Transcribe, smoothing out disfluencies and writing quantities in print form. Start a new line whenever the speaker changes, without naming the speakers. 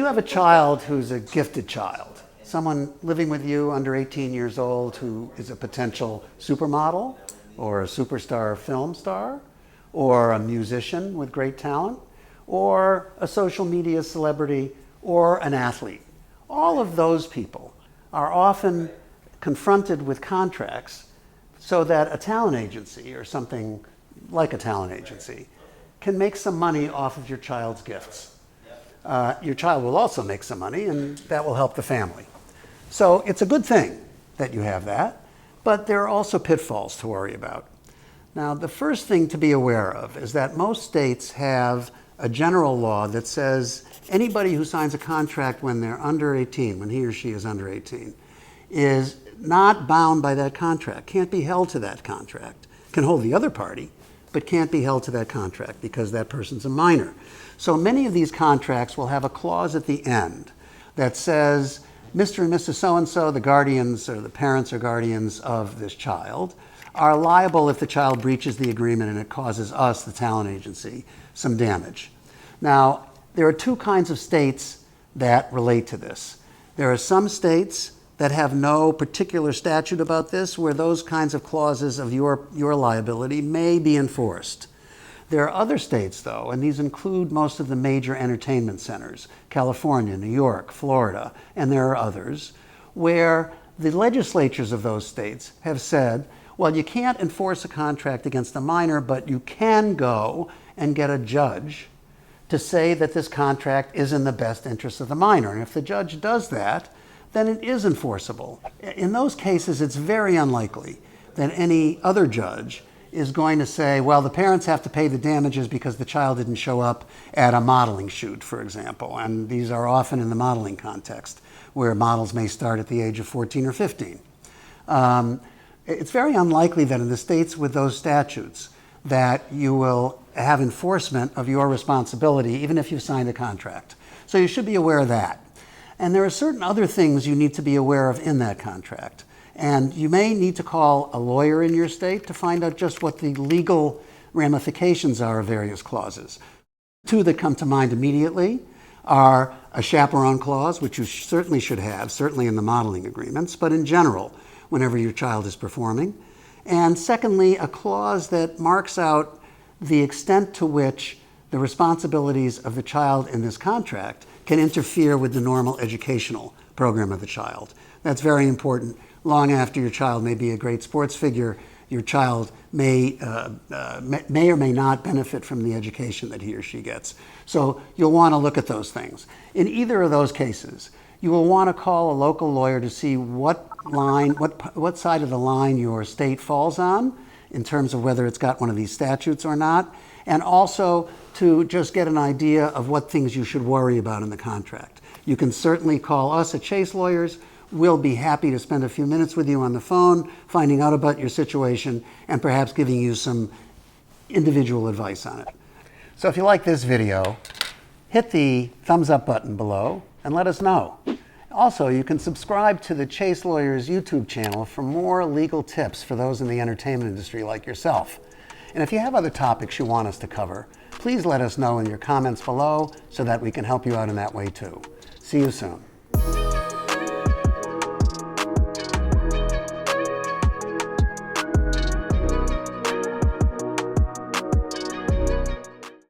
you have a child who's a gifted child, someone living with you under 18 years old who is a potential supermodel or a superstar film star or a musician with great talent or a social media celebrity or an athlete, all of those people are often confronted with contracts so that a talent agency or something like a talent agency can make some money off of your child's gifts. Your child will also make some money, and that will help the family. So it's a good thing that you have that, but there are also pitfalls to worry about. Now, the first thing to be aware of is that most states have a general law that says anybody who signs a contract when they're under 18, when he or she is under 18, is not bound by that contract, can't be held to that contract, can hold the other party, but can't be held to that contract because that person's a minor. So many of these contracts will have a clause at the end that says, Mr. and Mrs. So-and-so, the guardians or the parents or guardians of this child, are liable if the child breaches the agreement and it causes us, the talent agency, some damage. Now, there are two kinds of states that relate to this. There are some states that have no particular statute about this, where those kinds of clauses of your liability may be enforced. There are other states, though, and these include most of the major entertainment centers, California, New York, Florida, and there are others, where the legislatures of those states have said, well, you can't enforce a contract against a minor, but you can go and get a judge to say that this contract is in the best interest of the minor. And if the judge does that, then it is enforceable. In those cases, it's very unlikely that any other judge is going to say, well, the parents have to pay the damages because the child didn't show up at a modeling shoot, for example. And these are often in the modeling context, where models may start at the age of 14 or 15. It's very unlikely that in the states with those statutes that you will have enforcement of your responsibility, even if you've signed a contract. So you should be aware of that. And there are certain other things you need to be aware of in that contract. And you may need to call a lawyer in your state to find out just what the legal ramifications are of various clauses. Two that come to mind immediately are a chaperone clause, which you certainly should have, certainly in the modeling agreements, but in general, whenever your child is performing. And secondly, a clause that marks out the extent to which the responsibilities of the child in this contract can interfere with the normal educational program of the child. That's very important. Long after your child may be a great sports figure, your child may or may not benefit from the education that he or she gets. So you'll want to look at those things. In either of those cases, you will want to call a local lawyer to see what side of the line your state falls on in terms of whether it's got one of these statutes or not, and also to just get an idea of what things you should worry about in the contract. You can certainly call us at ChaseLawyers. We'll be happy to spend a few minutes with you on the phone, finding out about your situation, and perhaps giving you some individual advice on it. So if you like this video, hit the thumbs up button below and let us know. Also, you can subscribe to the ChaseLawyers YouTube channel for more legal tips for those in the entertainment industry like yourself. And if you have other topics you want us to cover, please let us know in your comments below so that we can help you out in that way too. See you soon.